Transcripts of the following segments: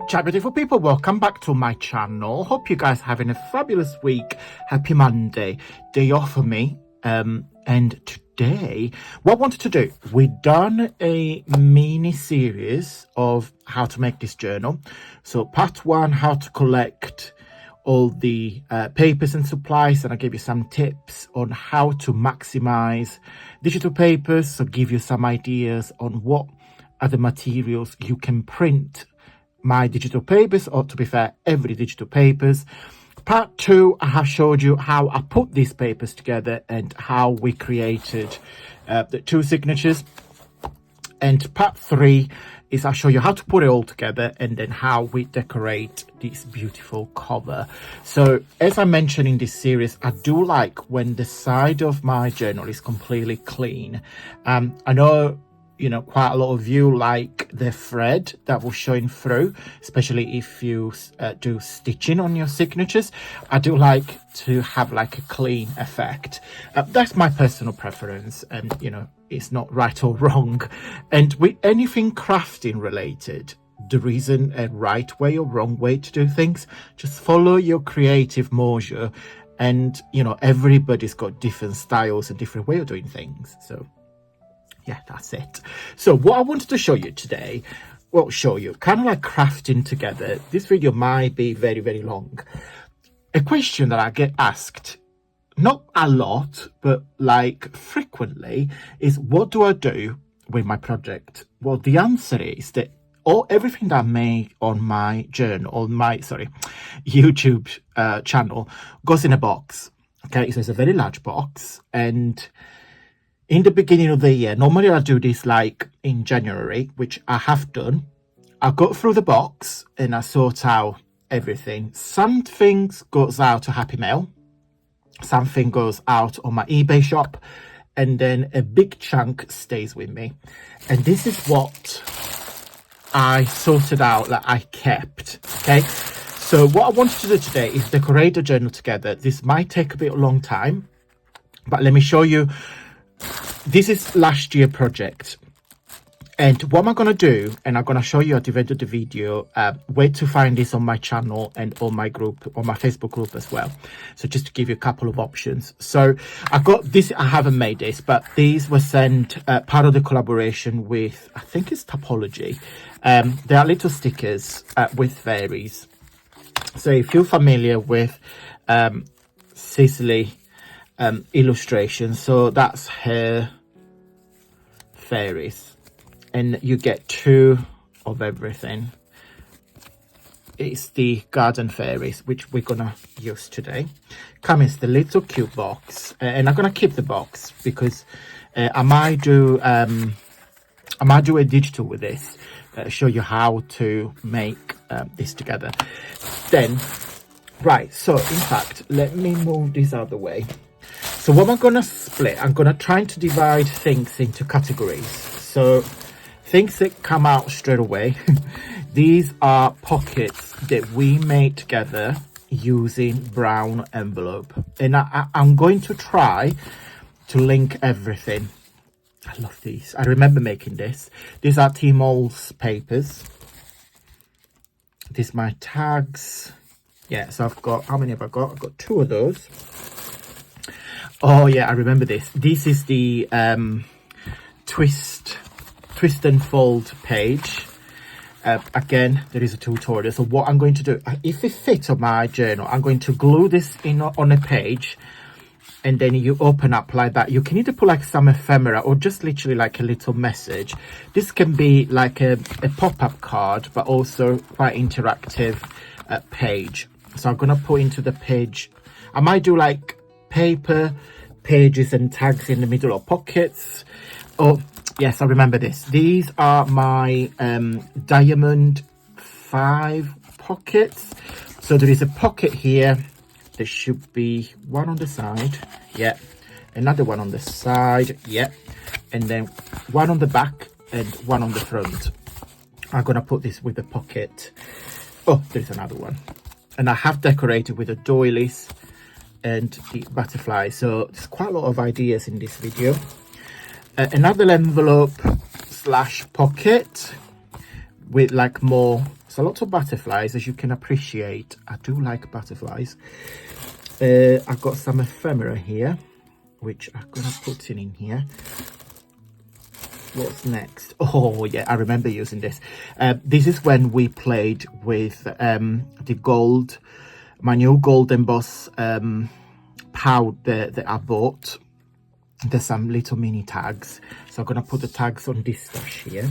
Ciao beautiful people, welcome back to my channel. Hope you guys are having a fabulous week. Happy Monday, day off for me. And today what I wanted to do, we've done a mini series of how to make this journal. So part one, how to collect all the papers and supplies, and I gave you some tips on how to maximize digital papers, so give you some ideas on what are the materials you can print my digital papers, or to be fair, every digital papers. Part two, I have showed you how I put these papers together and how we created the two signatures. And part three is I show you how to put it all together and then how we decorate this beautiful cover. So as I mentioned in this series, I do like when the side of my journal is completely clean. I know, you know, quite a lot of you like the thread that will showing through, especially if you do stitching on your signatures. I do like to have like a clean effect. That's my personal preference, and you know, it's not right or wrong. And with anything crafting related, there isn't a right way or wrong way to do things. Just follow your creative mojo, and you know, everybody's got different styles and different way of doing things. So yeah, that's it. So what I wanted to show you today, well, show you kind of like crafting together. This video might be very, very long. A question that I get asked, not a lot, but like frequently, is what do I do with my project? Well, the answer is that everything that I make on my journal, on my, YouTube channel goes in a box. Okay, so it's a very large box, and in the beginning of the year, normally I do this like in January, which I have done. I go through the box and I sort out everything. Some things goes out to Happy Mail, something goes out on my eBay shop, and then a big chunk stays with me. And this is what I sorted out that I kept. Okay, so what I wanted to do today is decorate the journal together. This might take a bit long time, but let me show you. This is last year project, and what am I going to do, and I'm going to show you at the end of the video where to find this on my channel and on my group, on my Facebook group as well. So just to give you a couple of options. So I got this, I haven't made this, but these were sent part of the collaboration with, I think it's Topology. They are little stickers with fairies. So if you're familiar with Cicely illustration, so that's her fairies, and you get two of everything. It's the garden fairies, which we're gonna use today. Comes the little cute box, and I'm gonna keep the box because I might do a digital with this, show you how to make this together. Then right, so in fact, let me move this out of the way. So what I'm going to split, I'm going to try to divide things into categories. So things that come out straight away, these are pockets that we made together using brown envelope. And I'm going to try to link everything. I love these. I remember making this. These are Tmall's papers. These are my tags. Yeah, so I've got, how many have I got? I've got two of those. Oh yeah, I remember this. This is the twist and fold page. Again, there is a tutorial. So what I'm going to do, if it fits on my journal, I'm going to glue this in on a page, and then you open up like that. You can either put like some ephemera or just literally like a little message. This can be like a pop-up card, but also quite interactive page. So I'm gonna put into the page, I might do like paper pages and tags in the middle of pockets. Oh yes, I remember this. These are my diamond 5 pockets. So there is a pocket here. There should be one on the side, yeah, another one on the side, yeah, and then one on the back and one on the front. I'm gonna put this with the pocket. Oh, there's another one, and I have decorated with the doilies and the butterfly. So there's quite a lot of ideas in this video. Another envelope / pocket with like more, so lots of butterflies, as you can appreciate. I do like butterflies. I've got some ephemera here, which I'm gonna put in here. What's next? Oh yeah, I remember using this. This is when we played with the gold, my new gold emboss powder that I bought. There's some little mini tags, so I'm gonna put the tags on this stash here.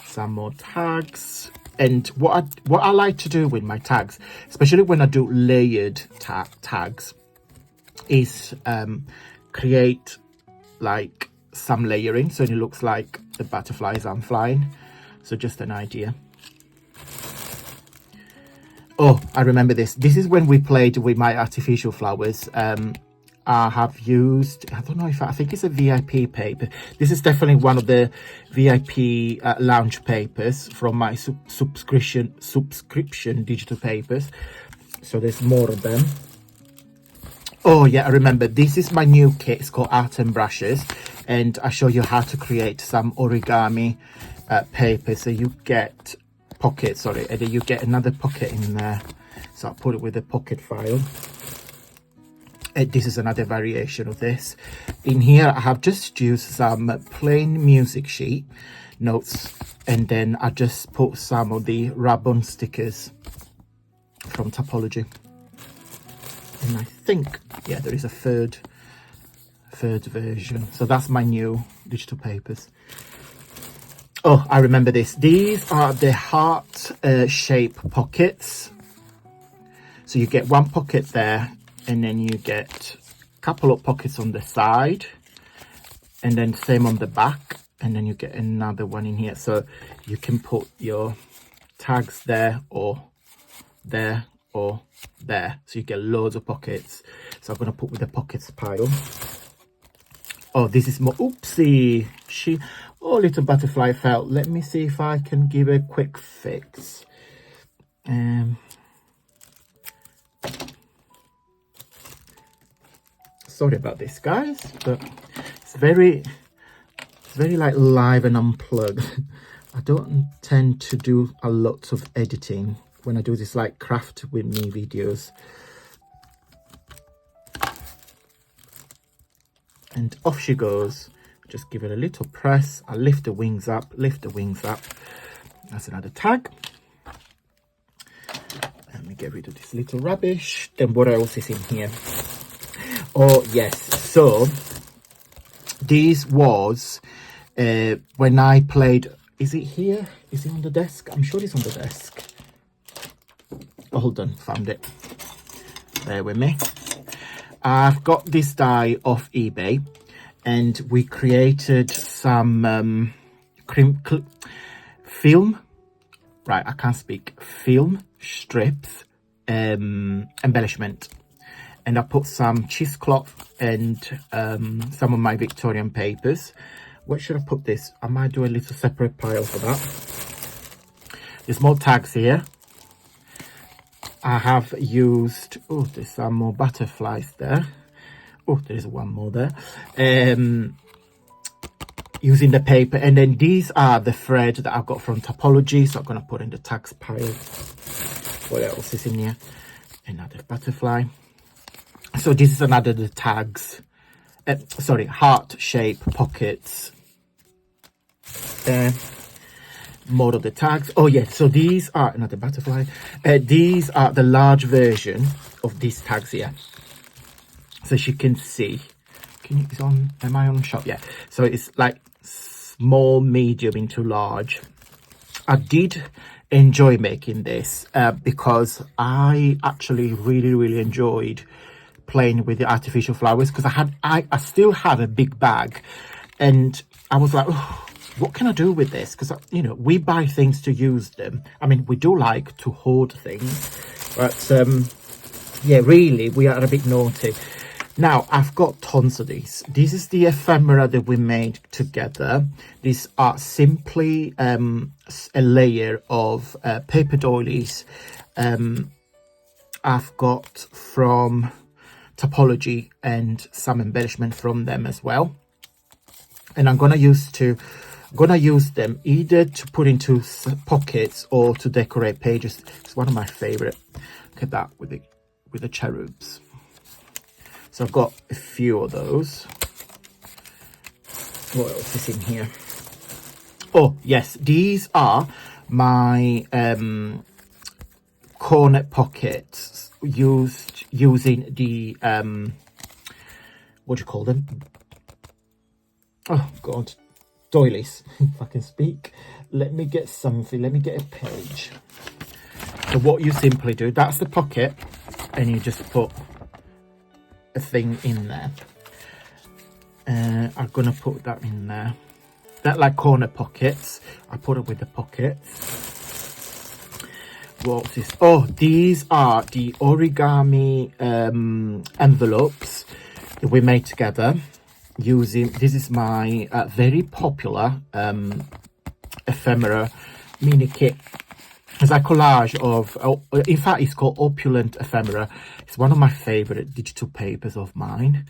Some more tags. And what I like to do with my tags, especially when I do layered tags, is create like some layering so it looks like the butterflies I'm flying. So just an idea. Oh, I remember this. This is when we played with my artificial flowers. I have used, I don't know if I think it's a VIP paper. This is definitely one of the VIP lounge papers from my subscription digital papers. So there's more of them. Oh yeah, I remember, this is my new kit. It's called Art and Brushes, and I show you how to create some origami paper. So you get pockets, sorry, and then you get another pocket in there. So I'll put it with the pocket file. And this is another variation of this. In here I have just used some plain music sheet notes, and then I just put some of the rub-on stickers from Topology. And I think, yeah, there is a third version. So that's my new digital papers. Oh, I remember this. These are the heart shape pockets. So you get one pocket there, and then you get a couple of pockets on the side, and then same on the back, and then you get another one in here. So you can put your tags there or there or there, so you get loads of pockets. So I'm going to put with the pockets pile. Oh, this is more, oopsie, oh, little butterfly fell. Let me see if I can give a quick fix. Sorry about this, guys, but it's very like live and unplugged. I don't tend to do a lot of editing when I do this like craft with me videos. And off she goes. Just give it a little press. I lift the wings up, lift the wings up. That's another tag. Let me get rid of this little rubbish. Then what else is in here? Oh yes, so this was when I played, is it here? Is it on the desk? I'm sure it's on the desk. Oh, hold on, found it. Bear with me. I've got this die off eBay, and we created some film, right, I can't speak, film strips, embellishment. And I put some cheesecloth and some of my Victorian papers. Where should I put this? I might do a little separate pile for that. There's more tags here. I have used, oh, there's some more butterflies there. Oh, there's one more there. Using the paper. And then these are the thread that I've got from Topology. So I'm going to put in the tags pile. What else is in here? Another butterfly. So this is another the tags. Sorry, heart shape pockets. There. More of the tags. Oh yeah, so these are another butterfly. These are the large version of these tags here. So as you can see, am I on shop? Yeah. So it's like small, medium into large. I did enjoy making this because I actually really enjoyed playing with the artificial flowers, because I still had a big bag, and I was like, oh, what can I do with this? Because, you know, we buy things to use them. I mean, we do like to hoard things, but yeah, really, we are a bit naughty. Now, I've got tons of these. This is the ephemera that we made together. These are simply a layer of paper doilies I've got from Topology, and some embellishment from them as well. And I'm going to use to I'm gonna use them either to put into pockets or to decorate pages. It's one of my favorite. Look at that with the cherubs. So I've got a few of those. What else is in here? Oh yes, these are my corner pockets using the what do you call them? Oh god, doilies, if I can speak. Let me get something, let me get a page. So what you simply do, that's the pocket, and you just put a thing in there. I'm gonna put that in there. That like corner pockets. I put it with the pockets. What's this? Oh, these are the origami envelopes that we made together using, this is my very popular ephemera mini kit. It's a collage of, in fact it's called Opulent Ephemera. It's one of my favorite digital papers of mine.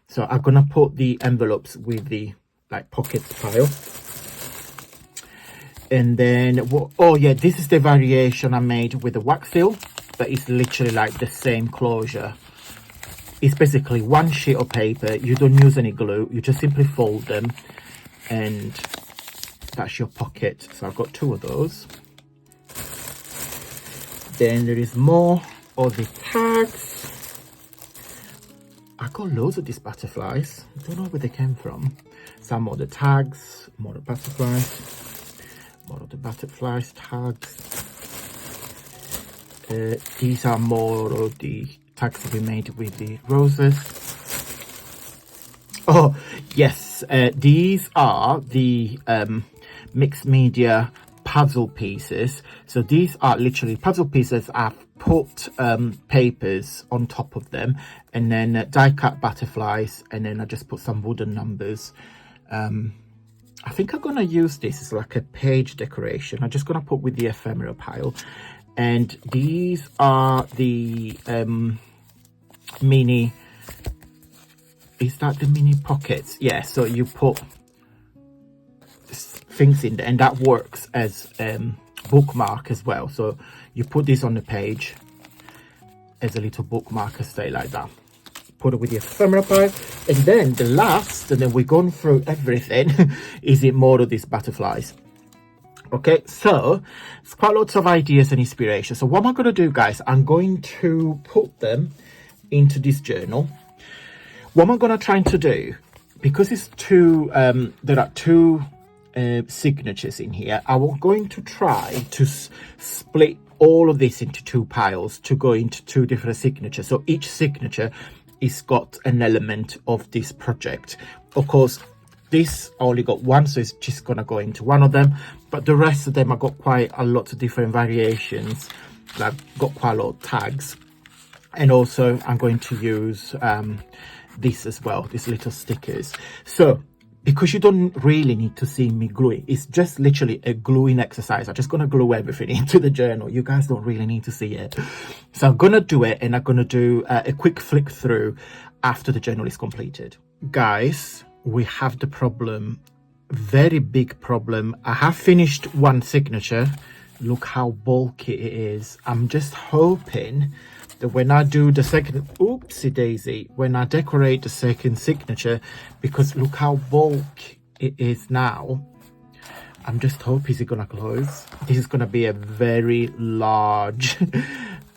So I'm gonna put the envelopes with the like pockets pile. And then, oh yeah, this is the variation I made with the wax seal, but it's literally like the same closure. It's basically one sheet of paper, you don't use any glue, you just simply fold them, and that's your pocket. So I've got 2 of those. Then there is more of the tags. I got loads of these butterflies. I don't know where they came from. Some more the tags, more the butterflies, more of the butterflies tags. These are more of the tags that we made with the roses. Oh yes, these are the mixed media puzzle pieces. So these are literally puzzle pieces. I've put papers on top of them, and then die cut butterflies, and then I just put some wooden numbers. I think I'm gonna use this as like a page decoration. I'm just gonna put with the ephemera pile. And these are the mini, is that the mini pockets? Yeah, so you put things in there, and that works as bookmark as well. So you put this on the page as a little bookmarker, stay like that. Put it with your ephemera pile. And then the last, and then we've gone through everything, is it more of these butterflies. Okay, so it's quite lots of ideas and inspiration. So what am I going to do, guys? I'm going to put them into this journal. What am I going to try to do, because it's two, there are 2 signatures in here, I'm going to try to split all of this into 2 piles to go into 2 different signatures. So each signature is got an element of this project. Of course, this I only got 1, so it's just gonna go into one of them, but the rest of them I got quite a lot of different variations. I've got quite a lot of tags, and also I'm going to use this as well, these little stickers. So because you don't really need to see me glue it, it's just literally a gluing exercise. I'm just gonna glue everything into the journal. You guys don't really need to see it, so I'm gonna do it, and I'm gonna do a quick flick through after the journal is completed. Guys, we have the problem, very big problem. I have finished one signature. Look how bulky it is. I'm just hoping that when I do the second, oopsie daisy, when I decorate the second signature, because look how bulky it is now, I'm just hoping it's gonna close. This is gonna be a very large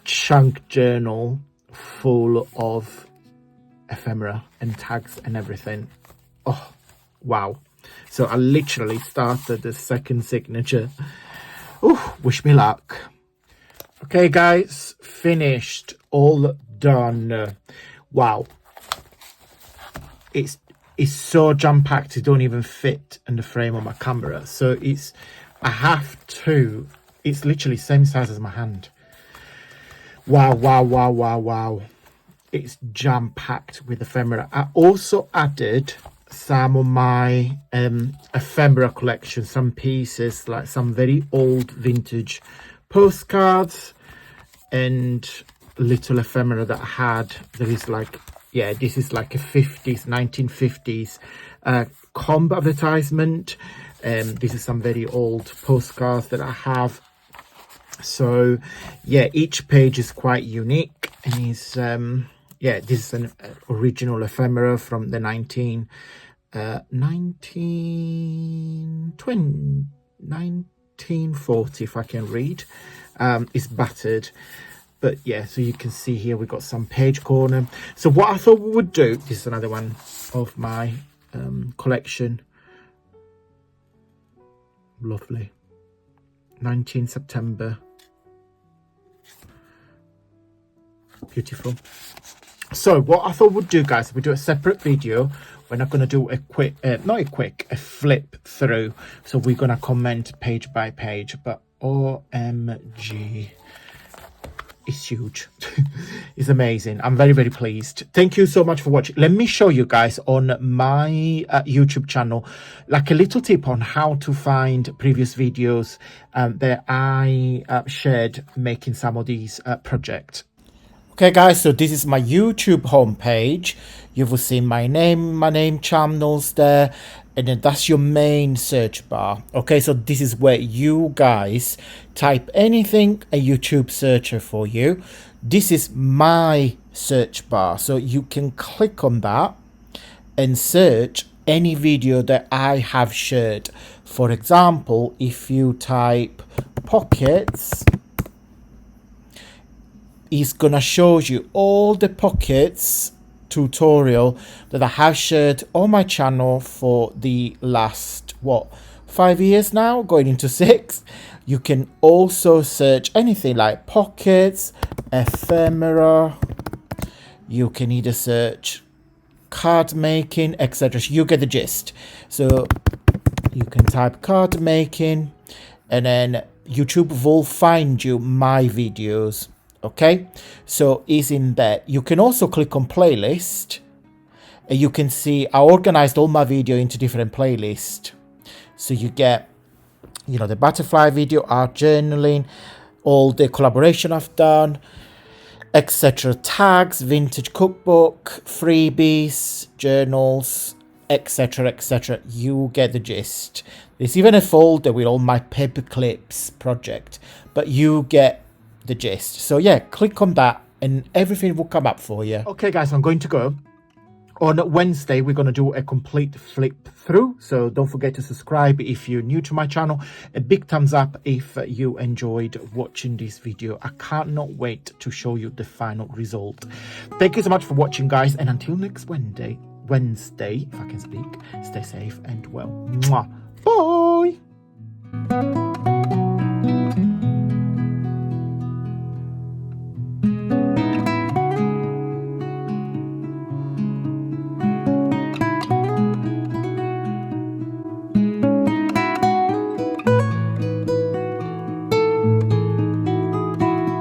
chunk journal full of ephemera and tags and everything. Oh wow. So I literally started the second signature. Oh, wish me luck. Okay guys, finished, all done. Wow, it's so jam-packed it don't even fit in the frame of my camera. So it's, I have to, it's literally same size as my hand. Wow, wow, wow, wow, wow. It's jam-packed with ephemera. I also added some of my ephemera collection, some pieces, like some very old vintage postcards and little ephemera that I had. There is like, yeah, this is like a 1950s comb advertisement. This is some very old postcards that I have. So yeah, each page is quite unique, and is yeah, this is an original ephemera from the 1940, if I can read. It's battered, but yeah, so you can see here we've got some page corner. So what I thought we would do, this is another one of my collection. Lovely. 19 September. Beautiful. So what I thought we'd do, guys, we do a separate video. We're not going to do a quick, a flip through. So we're going to comment page by page, but OMG, it's huge. It's amazing. I'm very, very pleased. Thank you so much for watching. Let me show you guys on my YouTube channel, like a little tip on how to find previous videos that I shared making some of these projects. Okay guys, so this is my YouTube homepage. You will see my name channels there, and then that's your main search bar. Okay, so this is where you guys type anything, a YouTube searcher for you. This is my search bar, so you can click on that and search any video that I have shared. For example, if you type pockets, it's gonna show you all the pockets tutorial that I have shared on my channel for the last 5 years now, going into 6. You can also search anything like pockets, ephemera. You can either search card making, etc. You get the gist. So you can type card making, and then YouTube will find you my videos. Okay, so it's in there. You can also click on playlist, and you can see I organized all my video into different playlists. So you get, you know, the butterfly video, art journaling, all the collaboration I've done, etc. Tags, vintage cookbook, freebies, journals, etc, etc. You get the gist. There's even a folder with all my paper clips project, but you get the gist. So yeah, click on that and everything will come up for you. Okay guys, I'm going to go. On Wednesday we're going to do a complete flip through, so don't forget to subscribe if you're new to my channel. A big thumbs up if you enjoyed watching this video. I cannot wait to show you the final result. Thank you so much for watching, guys, and until next Wednesday, if I can speak, stay safe and well. Mwah. Bye.